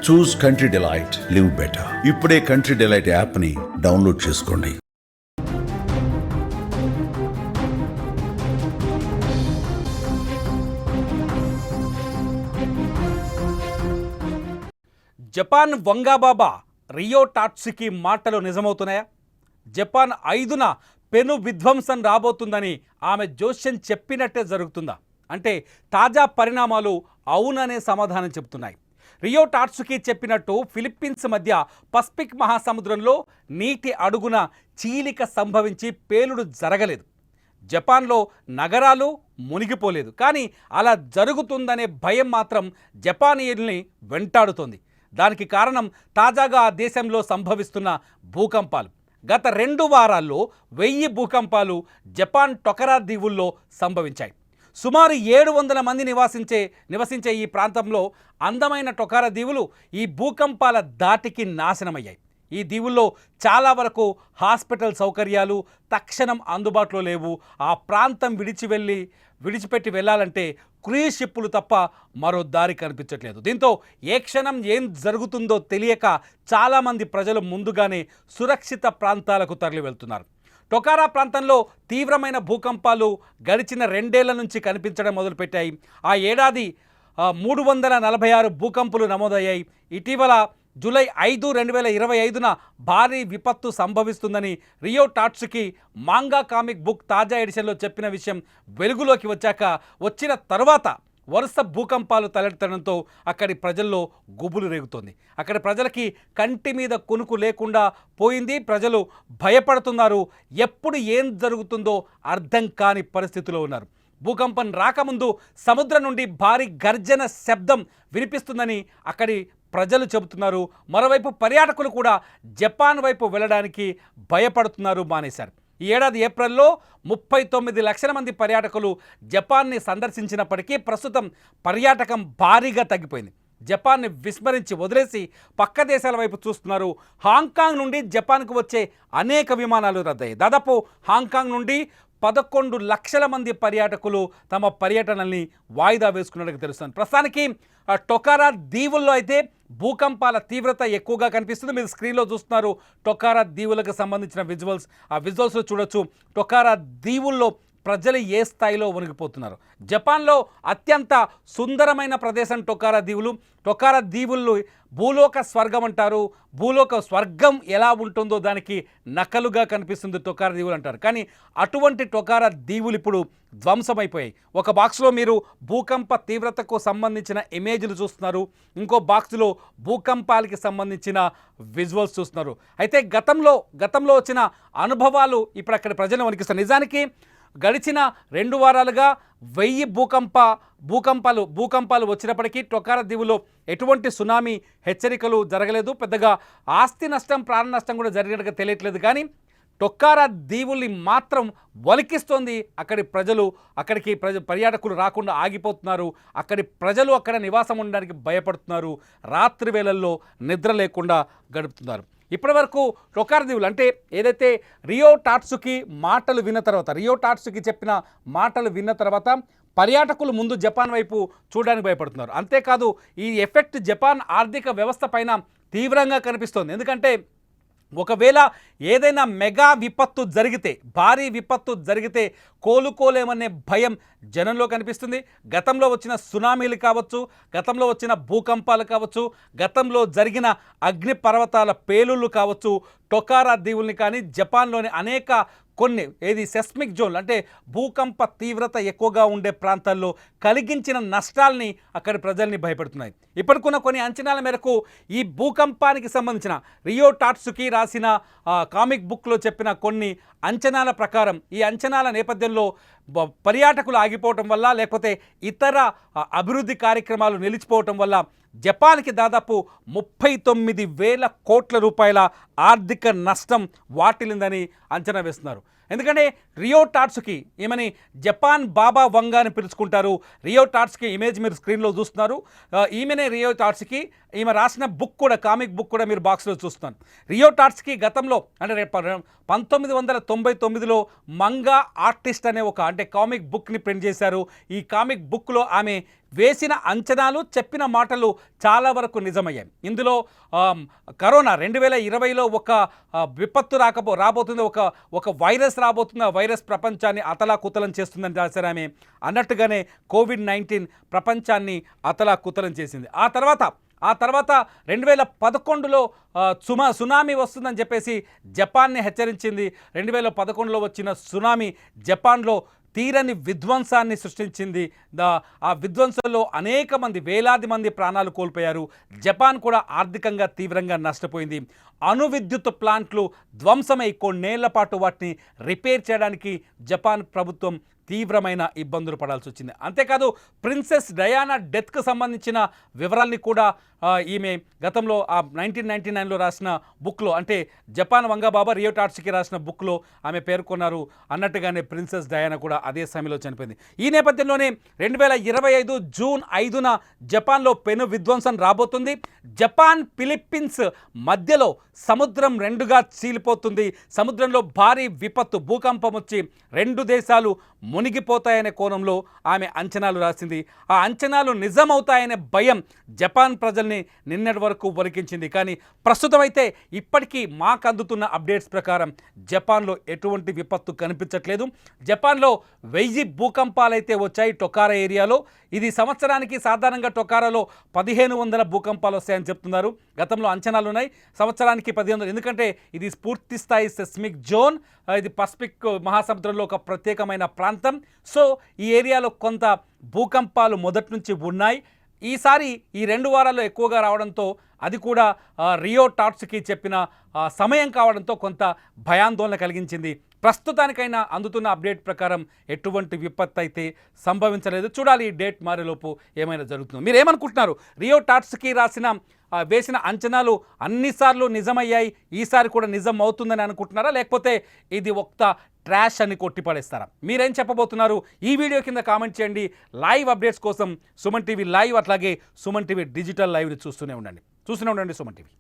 చూస్ country delight, live better. ఇప్పుడే country delight యాప్ని download చేసుకోండి. జపాన్ వంగాబాబా రియో టాట్సుకి మాటలు నిజమవుతున్నాయా? జపాన్ 5న పెను విధ్వంసం రాబోతుందని ఆమె జోస్యం చెప్పినట్టే జరుగుతుందా? అంటే తాజా పరిణామాలు అవుననే సమాధానం చెబుతున్నాయి. రియో టాట్సుకి చెప్పినట్టు ఫిలిప్పీన్స్ మధ్య పసిఫిక్ మహాసముద్రంలో నీటి అడుగున చీలిక సంభవించి పేలుడు జరగలేదు. జపాన్లో నగరాలు మునిగిపోలేదు. కానీ అలా జరుగుతుందనే భయం మాత్రం జపానీయుల్ని వెంటాడుతోంది. దానికి కారణం తాజాగా ఆ దేశంలో సంభవిస్తున్న భూకంపాలు. గత 2 వారాల్లో 1000 భూకంపాలు జపాన్ టొకరా దీవుల్లో సంభవించాయి. సుమారు 700 మంది నివసించే ఈ ప్రాంతంలో అందమైన టొకరా దీవులు ఈ భూకంపాల ధాటికి నాశనమయ్యాయి. ఈ దీవుల్లో చాలా వరకు హాస్పిటల్ సౌకర్యాలు తక్షణం అందుబాటులో లేవు. ఆ ప్రాంతం విడిచిపెట్టి వెళ్ళాలంటే క్రూయిజ్ షిప్పులు తప్ప మరో దారి కనిపించట్లేదు. దీంతో ఏ క్షణం ఏం జరుగుతుందో తెలియక చాలామంది ప్రజలు ముందుగానే సురక్షిత ప్రాంతాలకు తరలి వెళ్తున్నారు. టొకారా ప్రాంతంలో తీవ్రమైన భూకంపాలు గడిచిన 2 ఏళ్ల నుంచి కనిపించడం మొదలుపెట్టాయి. ఆ ఏడాది 346 భూకంపాలు నమోదయ్యాయి. ఇటీవల జూలై 5, 2025న భారీ విపత్తు సంభవిస్తుందని రియో టాట్సుకి మాంగా కామిక్ బుక్ తాజా ఎడిషన్లో చెప్పిన విషయం వెలుగులోకి వచ్చిన తర్వాత వరుస భూకంపాలు తలెత్తడంతో అక్కడి ప్రజల్లో గుబులు రేగుతోంది. అక్కడి ప్రజలకి కంటి మీద కొనుకు లేకుండా పోయింది. ప్రజలు భయపడుతున్నారు. ఎప్పుడు ఏం జరుగుతుందో అర్థం కాని పరిస్థితిలో ఉన్నారు. భూకంపం రాకముందు సముద్రం నుండి భారీ గర్జన శబ్దం వినిపిస్తుందని అక్కడి ప్రజలు చెబుతున్నారు. మరోవైపు పర్యాటకులు కూడా జపాన్ వైపు వెళ్ళడానికి భయపడుతున్నారు, మానేశారు. ఈ ఏడాది ఏప్రిల్లో 39 లక్షల మంది పర్యాటకులు జపాన్ని సందర్శించినప్పటికీ ప్రస్తుతం పర్యాటకం భారీగా తగ్గిపోయింది. జపాన్ని విస్మరించి వదిలేసి పక్క దేశాల వైపు చూస్తున్నారు. హాంకాంగ్ నుండి జపాన్కు వచ్చే అనేక విమానాలు రద్దయ్యాయి. దాదాపు హాంకాంగ్ నుండి 11 లక్షల మంది పర్యాటకులు తమ పర్యటనల్ని వాయిదా వేసుకున్నట్టుగా తెలుస్తుంది. ప్రస్తుతానికి టొకారా దీవుల్లో అయితే భూకంపాల తీవ్రత ఎక్కువగా కనిపిస్తుంది. మీరు స్క్రీన్లో చూస్తున్నారు టొకారా దీవులకు సంబంధించిన విజువల్స్. ఆ విజువల్స్లో చూడొచ్చు టొకారా దీవుల్లో ప్రజలు ఏ స్థాయిలో వణికిపోతున్నారు. జపాన్లో అత్యంత సుందరమైన ప్రదేశం టొకారా దీవులు. టొకారా దీవుల్లో భూలోక స్వర్గం అంటారు. భూలోక స్వర్గం ఎలా ఉంటుందో దానికి నకలుగా కనిపిస్తుంది టొకారా దీవులు అంటారు. కానీ అటువంటి టొకారా దీవులు ఇప్పుడు ధ్వంసమైపోయాయి. ఒక బాక్స్లో మీరు భూకంప తీవ్రతకు సంబంధించిన ఇమేజ్లు చూస్తున్నారు. ఇంకో బాక్స్లో భూకంపాలకి సంబంధించిన విజువల్స్ చూస్తున్నారు. అయితే గతంలో వచ్చిన అనుభవాలు ఇప్పుడు అక్కడ ప్రజలను వణికిస్తాయి. నిజానికి గడిచిన 2 వారాలుగా 1000 భూకంపాలు వచ్చినప్పటికీ టొకారా దీవులో ఎటువంటి సునామీ హెచ్చరికలు జరగలేదు. పెద్దగా ఆస్తి నష్టం ప్రాణ నష్టం కూడా జరిగినట్టుగా తెలియట్లేదు. కానీ టొకారా దీవుల్ని మాత్రం వలికిస్తోంది. అక్కడికి పర్యాటకులు రాకుండా ఆగిపోతున్నారు. అక్కడి ప్రజలు అక్కడ నివాసం ఉండడానికి భయపడుతున్నారు. రాత్రి వేళల్లో నిద్ర లేకుండా గడుపుతున్నారు. ఇప్పటి వరకు టొకారా దీవులు అంటే ఏదైతే రియో టాట్సుకి చెప్పిన మాటలు విన్న తర్వాత పర్యాటకులు ముందు జపాన్ వైపు చూడడానికి భయపడుతున్నారు. అంతేకాదు ఈ ఎఫెక్ట్ జపాన్ ఆర్థిక వ్యవస్థ పైన తీవ్రంగా కనిపిస్తోంది. ఎందుకంటే ఒకవేళ ఏదైనా మెగా విపత్తు జరిగితే, భారీ విపత్తు జరిగితే కోలుకోలేమనే భయం జనంలో కనిపిస్తుంది. గతంలో వచ్చిన సునామీలు కావచ్చు, గతంలో వచ్చిన భూకంపాలు కావచ్చు, గతంలో జరిగిన అగ్నిపర్వతాల పేలుళ్ళు కావచ్చు, టొకారా దీవుల్ని కానీ జపాన్లోని అనేక సెస్మిక్ జోన్లు అంటే భూకంప తీవ్రత ఎక్కువగా ఉండే ప్రాంతాల్లో కలిగించిన నష్టాల్ని అక్కడి ప్రజల్ని భయపెడుతున్నాయి. ఇప్పటికున్న కొన్ని అంచనాల మేరకు ఈ భూకంపానికి సంబంధించిన రియో టాట్సుకి రాసిన కామిక్ బుక్లో చెప్పిన కొన్ని అంచనాల ప్రకారం ఈ అంచనాల నేపథ్యంలో పర్యాటకులు ఆగిపోవటం వల్ల లేకపోతే ఇతర అభివృద్ధి కార్యక్రమాలు నిలిచిపోవటం వల్ల జపాన్కి దాదాపు 39,000 కోట్ల రూపాయల ఆర్థిక నష్టం వాటిల్లిందని అంచనా వేస్తున్నారు. ఎందుకంటే రియో టాట్సుకి ఈమెని జపాన్ బాబా వంగా అని పిలుచుకుంటారు. రియో టాట్సుకి ఇమేజ్ మీరు స్క్రీన్లో చూస్తున్నారు. ఈమెనే రియో టాట్సుకి. ఈమె రాసిన బుక్ కూడా, కామిక్ బుక్ కూడా మీరు బాక్స్లో చూస్తున్నారు. రియో టాట్సుకి గతంలో అంటే 1999లో మంగా ఆర్టిస్ట్ అనే కామిక్ బుక్ని ప్రింట్ చేశారు. ఈ కామిక్ బుక్లో ఆమె వేసిన అంచనాలు చెప్పిన మాటలు చాలా వరకు నిజమయ్యాయి. ఇందులో కరోనా 2020లో ఒక విపత్తు రాబోతుంది, ఒక వైరస్ రాబోతుంది. ఆ వైరస్ ప్రపంచాన్ని అతలాకుతలం చేస్తుందని రాశారు ఆమె. అన్నట్టుగానే కోవిడ్-19 ప్రపంచాన్ని అతలాకుతలం చేసింది. ఆ తర్వాత 2011లో సునామీ వస్తుందని చెప్పేసి జపాన్ని హెచ్చరించింది. 2011లో వచ్చిన సునామీ జపాన్లో తీరని విధ్వంసాన్ని సృష్టించింది. ఆ విధ్వంసంలో అనేక మంది, వేలాది మంది ప్రాణాలు కోల్పోయారు. జపాన్ కూడా ఆర్థికంగా తీవ్రంగా నష్టపోయింది. అణు విద్యుత్ ప్లాంట్లు ధ్వంసమై కొన్నేళ్ల పాటు వాటిని రిపేర్ చేయడానికి జపాన్ ప్రభుత్వం తీవ్రమైన ఇబ్బందులు పడాల్సి వచ్చింది. అంతేకాదు ప్రిన్సెస్ డయానా డెత్కు సంబంధించిన వివరాల్ని కూడా ఈమె గతంలో ఆ 1999లో రాసిన బుక్లో, అంటే జపాన్ వంగబాబా రియో టాట్సుకి రాసిన బుక్లో ఆమె పేర్కొన్నారు. అన్నట్టుగానే ప్రిన్సెస్ డయానా కూడా అదే సమయంలో చనిపోయింది. ఈ నేపథ్యంలోనే 2025 జూన్ 5న జపాన్లో పెను విధ్వంసం రాబోతుంది. జపాన్ ఫిలిప్పీన్స్ మధ్యలో సముద్రం రెండుగా చీలిపోతుంది. సముద్రంలో భారీ విపత్తు, భూకంపం వచ్చి రెండు దేశాలు మునిగిపోతాయనే కోణంలో ఆమె అంచనాలు రాసింది. ఆ అంచనాలు నిజమవుతాయనే భయం జపాన్ ప్రజల్ని నిన్నటి వరకు వణికించింది. కానీ ప్రస్తుతం అయితే ఇప్పటికీ మాకు అందుతున్న అప్డేట్స్ ప్రకారం జపాన్లో ఎటువంటి విపత్తు కనిపించట్లేదు. జపాన్లో 1000 భూకంపాలైతే వచ్చాయి టొకారా ఏరియాలో. ఇది సంవత్సరానికి సాధారణంగా టొకారాలో 1500 భూకంపాలు వస్తాయని చెప్తున్నారు. గతంలో అంచనాలు ఉన్నాయి సంవత్సరానికి 1500, ఎందుకంటే ఇది పూర్తి స్థాయి సెస్మిక్ జోన్. ఇది పసిఫిక్ మహాసముద్రంలో ఒక ప్రత్యేకమైన ప్రాంతం. సో ఈ ఏరియాలో కొంత భూకంపాలు మొదటి నుంచి ఉన్నాయి. ఈసారి ఈ 2 వారాల్లో ఎక్కువగా రావడంతో, అది కూడా రియో టాట్సుకి చెప్పిన సమయం కావడంతో కొంత భయాందోళన కలిగించింది. ప్రస్తుతానికైనా అందుతున్న అప్డేట్ ప్రకారం ఎటువంటి విపత్తు అయితే సంభవించలేదు. చూడాలి ఈ డేట్ మారేలోపు ఏమైనా జరుగుతుందో. మీరు ఏమనుకుంటున్నారు? రియో టాట్సుకి వేసిన అంచనాలు అన్నిసార్లు నిజమయ్యాయి, ఈసారి కూడా నిజం అవుతుందని అనుకుంటున్నారా, లేకపోతే ఇది ఒక్క ట్రాష్ అని కొట్టిపడేస్తారా? మీరేం చెప్పబోతున్నారు? ఈ వీడియో కింద కామెంట్ చేయండి. లైవ్ అప్డేట్స్ కోసం సుమన్ టీవీ లైవ్, అట్లాగే సుమన్ టీవీ డిజిటల్ లైవ్ని చూస్తూనే ఉండండి సుమన్ టీవీ.